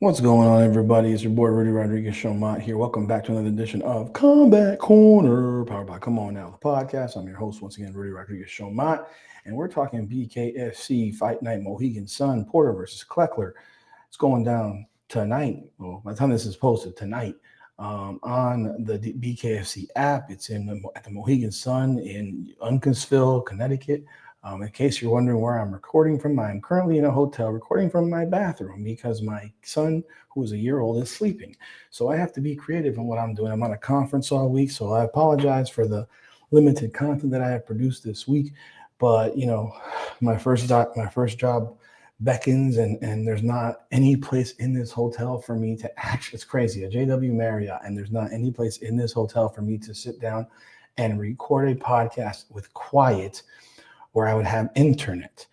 What's going on, everybody? It's your boy Rudy Rodriguez Showmont here. Welcome back to another edition of Combat Corner, powered by Come On Now, the podcast. I'm your host once again, Rudy Rodriguez Showmont, and we're talking BKFC Fight Night, Mohegan Sun, Porter versus Kleckler. It's going down tonight. Well, by the time this is posted tonight, on the BKFC app. It's at the Mohegan Sun in Uncasville, Connecticut. In case you're wondering where I'm recording from, I'm currently in a hotel recording from my bathroom because my son, who is a year old, is sleeping. So I have to be creative in what I'm doing. I'm on a conference all week, so I apologize for the limited content that I have produced this week. But my first job beckons, and there's not any place in this hotel for me to actually. It's crazy, a JW Marriott, and there's not any place in this hotel for me to sit down and record a podcast with quiet where I would have internet.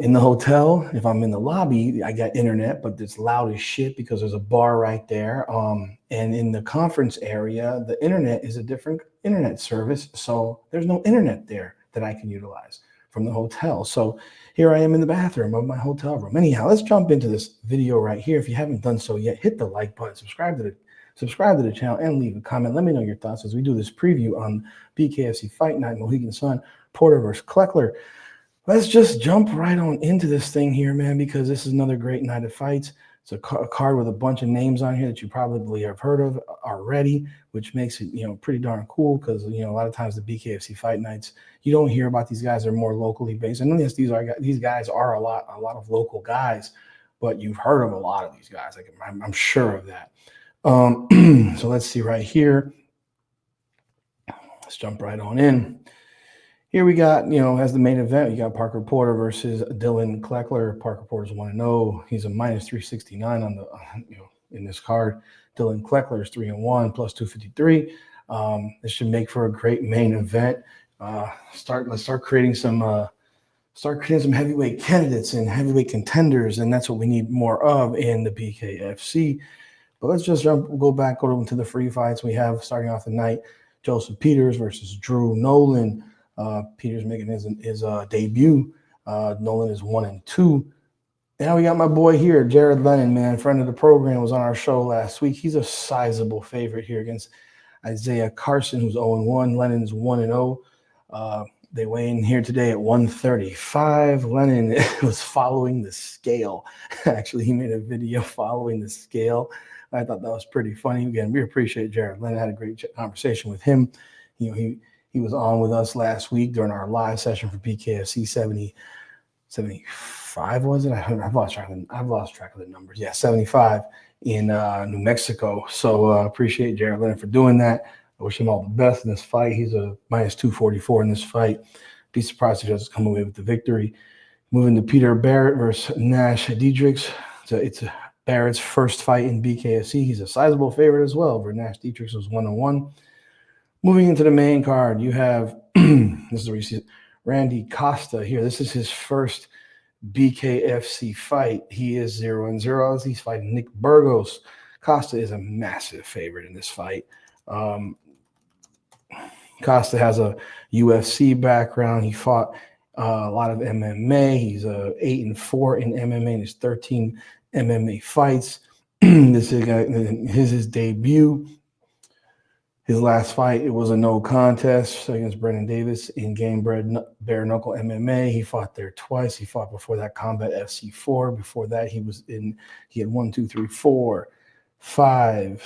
In the hotel, if I'm in the lobby, I got internet, but it's loud as shit because there's a bar right there. And in the conference area, the internet is a different internet service, so there's no internet there that I can utilize from the hotel. So here I am in the bathroom of my hotel room. Anyhow, let's jump into this video right here. If you haven't done so yet, hit the like button, subscribe to the channel, and leave a comment. Let me know your thoughts as we do this preview on BKFC Fight Night, Mohegan Sun, Porter versus Kleckler. Let's just jump right on into this thing here, man, because this is another great night of fights. It's a card with a bunch of names on here that you probably have heard of already, which makes it, pretty darn cool because, a lot of times the BKFC Fight Nights, you don't hear about these guys. They're more locally based. And yes, these guys are a lot of local guys, but you've heard of a lot of these guys. I'm sure of that. So let's see right here. Let's jump right on in. Here we got, as the main event, you got Parker Porter versus Dylan Kleckler. Parker Porter's 1-0. He's a minus 369 on the, in this card. Dylan Kleckler is 3-1 plus 253. This should make for a great main event. Let's start creating some heavyweight candidates and heavyweight contenders, and that's what we need more of in the BKFC. But let's just go into the free fights we have starting off the night. Joseph Peters versus Drew Nolan. Peters making his debut. Nolan is 1-2. Now we got my boy here, Jared Lennon, man, friend of the program, was on our show last week. He's a sizable favorite here against Isaiah Carson, who's 0-1. Lennon's 1-0. They weigh in here today at 135. Lennon was following the scale. Actually, he made a video following the scale. I thought that was pretty funny. Again, we appreciate Jared Lennon. I had a great conversation with him. He was on with us last week during our live session for BKFC 75, was it? I've lost track of the numbers. Yeah, 75 in New Mexico. So appreciate Jared Leonard for doing that. I wish him all the best in this fight. He's a minus 244 in this fight. Be surprised if he doesn't come away with the victory. Moving to Peter Barrett versus Nash Dietrichs. It's Barrett's first fight in BKFC. He's a sizable favorite as well, where Nash Dietrichs was 1-1. Moving into the main card, you have this is where you see Randy Costa here. This is his first BKFC fight. He is 0-0. He's fighting Nick Burgos. Costa is a massive favorite in this fight. Costa has a UFC background. He fought a lot of MMA. He's 8-4 in MMA in his 13 MMA fights. This is his debut. His last fight, it was a no contest against Brennan Davis in bare-knuckle MMA. He fought there twice. He fought before that Combat FC 4. Before that, he had 1, 2, 3, 4, 5,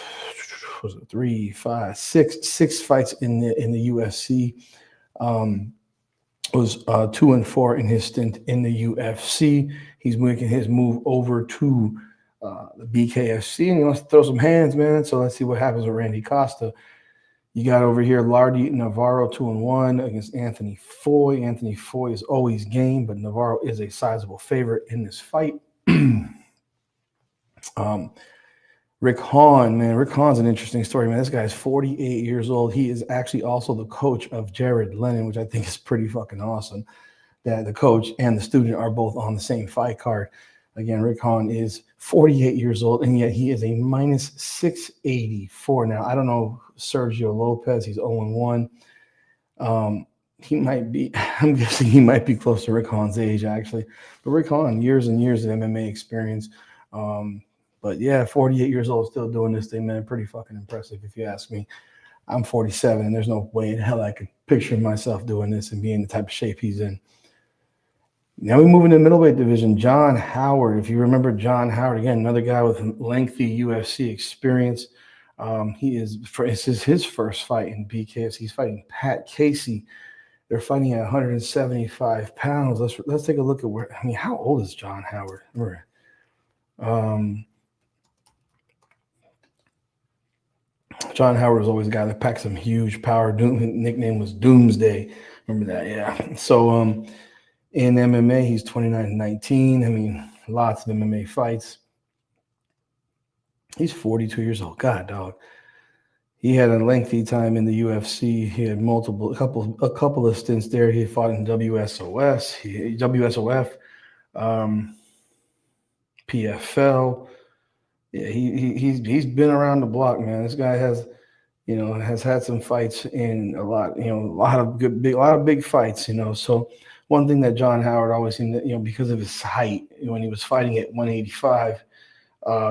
was it 3, 5, 6 fights in the UFC. Was 2-4 in his stint in the UFC. He's making his move over to the BKFC, and he wants to throw some hands, man. So let's see what happens with Randy Costa. You got over here Lardy Navarro 2-1 against Anthony Foy. Anthony Foy is always game, but Navarro is a sizable favorite in this fight. Rick Hahn, man. Rick Hahn's an interesting story, man. This guy's 48 years old. He is actually also the coach of Jared Lennon, which I think is pretty fucking awesome. That the coach and the student are both on the same fight card. Again, Rick Hahn is 48 years old, and yet he is a minus 684. Now, I don't know Sergio Lopez. He's 0-1. He might be, I'm guessing he might be close to Rick Hahn's age, actually. But Rick Hahn, years and years of MMA experience. But But yeah, 48 years old, still doing this thing, man. Pretty fucking impressive, if you ask me. I'm 47, and there's no way in hell I could picture myself doing this and being in the type of shape he's in. Now we move into the middleweight division. John Howard, if you remember John Howard, again, another guy with lengthy UFC experience. This is his first fight in BKFC. He's fighting Pat Casey. They're fighting at 175 pounds. Let's take a look at how old is John Howard? John Howard was always a guy that packed some huge power. His nickname was Doomsday. Remember that? Yeah. So in MMA, he's 29-19. Lots of MMA fights. He's 42 years old. God, dog. He had a lengthy time in the UFC. He had a couple of stints there. He fought in WSOF, PFL. Yeah, he's been around the block, man. This guy has had some fights in a lot of big fights, So one thing that John Howard always seemed to, because of his height, when he was fighting at 185,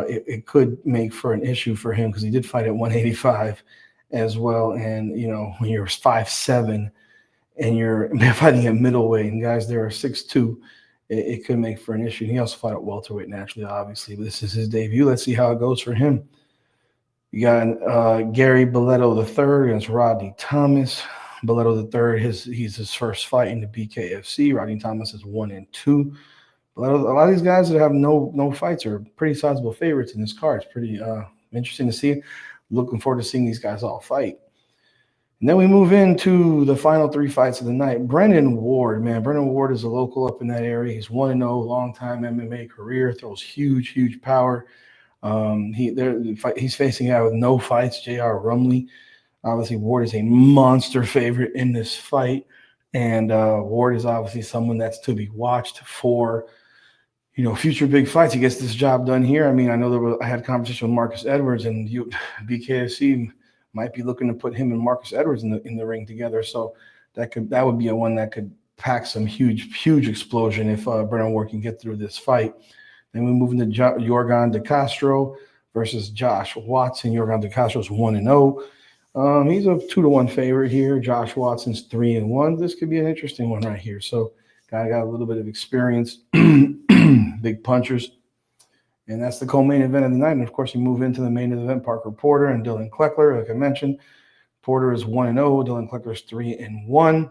it could make for an issue for him because he did fight at 185 as well. And, when you're 5'7" and you're fighting at middleweight and guys there are 6'2", it could make for an issue. He also fought at welterweight naturally, obviously, but this is his debut. Let's see how it goes for him. You got Gary Belletto III against Rodney Thomas. Belletto III, he's his first fight in the BKFC. Rodney Thomas is 1-2. A lot of these guys that have no fights are pretty sizable favorites in this card. It's pretty interesting to see. Looking forward to seeing these guys all fight. And then we move into the final three fights of the night. Brennan Ward, man. Brennan Ward is a local up in that area. He's 1-0, long-time MMA career, throws huge power. He's facing a guy with no fights, J.R. Rumley. Obviously, Ward is a monster favorite in this fight. And Ward is obviously someone that's to be watched for, future big fights. He gets this job done here. I know I had a conversation with Marcus Edwards, and BKFC might be looking to put him and Marcus Edwards in the ring together. So that would be a one that could pack some huge explosion if Brennan Ward can get through this fight. Then we move into Yorgan De Castro versus Josh Watson. Yorgan De Castro is 1-0. He's a 2-1 favorite here. Josh Watson's 3-1. This could be an interesting one right here. So guy got a little bit of experience, big punchers. And that's the co-main event of the night. And, of course, you move into the main event, Parker Porter and Dylan Kleckler. Like I mentioned, Porter is 1-0. Dylan Kleckler is 3-1.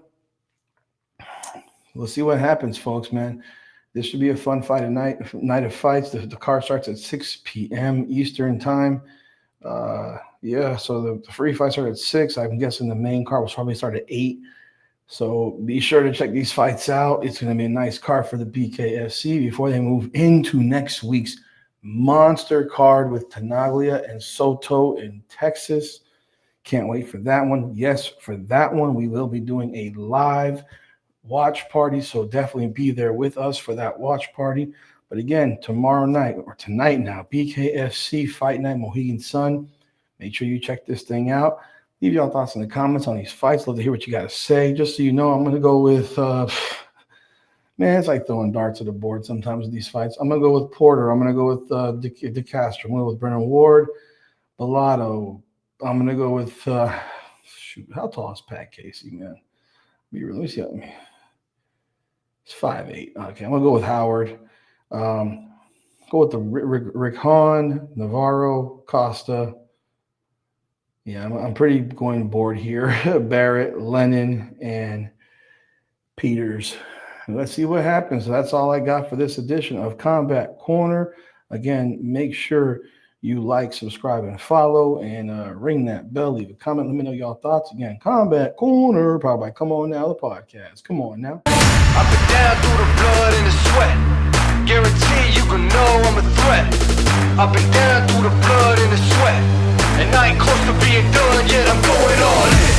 We'll see what happens, folks, man. This should be a fun fight tonight. Night of fights. The card starts at 6 p.m. Eastern time. So the free fights start at 6. I'm guessing the main card will probably start at 8. So be sure to check these fights out. It's going to be a nice card for the BKFC before they move into next week's monster card with Tenaglia and Soto in Texas. Can't wait for that one. Yes, for that one, we will be doing a live watch party. So definitely be there with us for that watch party. But again, tomorrow night or tonight now, BKFC Fight Night, Mohegan Sun. Make sure you check this thing out. Leave your thoughts in the comments on these fights. Love to hear what you got to say. Just so you know, I'm going to go with, man, it's like throwing darts at the board sometimes with these fights. I'm going to go with Porter. I'm going to go with De Castro. I'm going to go with Brennan Ward. Bellatto. I'm going to go with, how tall is Pat Casey, man? Let me see. It's 5'8". Okay, I'm going to go with Howard. Go with the Rick Hahn, Navarro, Costa. Yeah, I'm pretty going board here. Barrett, Lennon, and Peters. Let's see what happens. So that's all I got for this edition of Combat Corner. Again, make sure you like, subscribe, and follow, and ring that bell. Leave a comment. Let me know your thoughts. Again, Combat Corner, powered by Come On Now, the podcast. Come on now. Up and down through the blood and the sweat. Guarantee you can know I'm a threat. Up and down through the blood and the sweat. And I ain't close to being done yet, I'm going all in.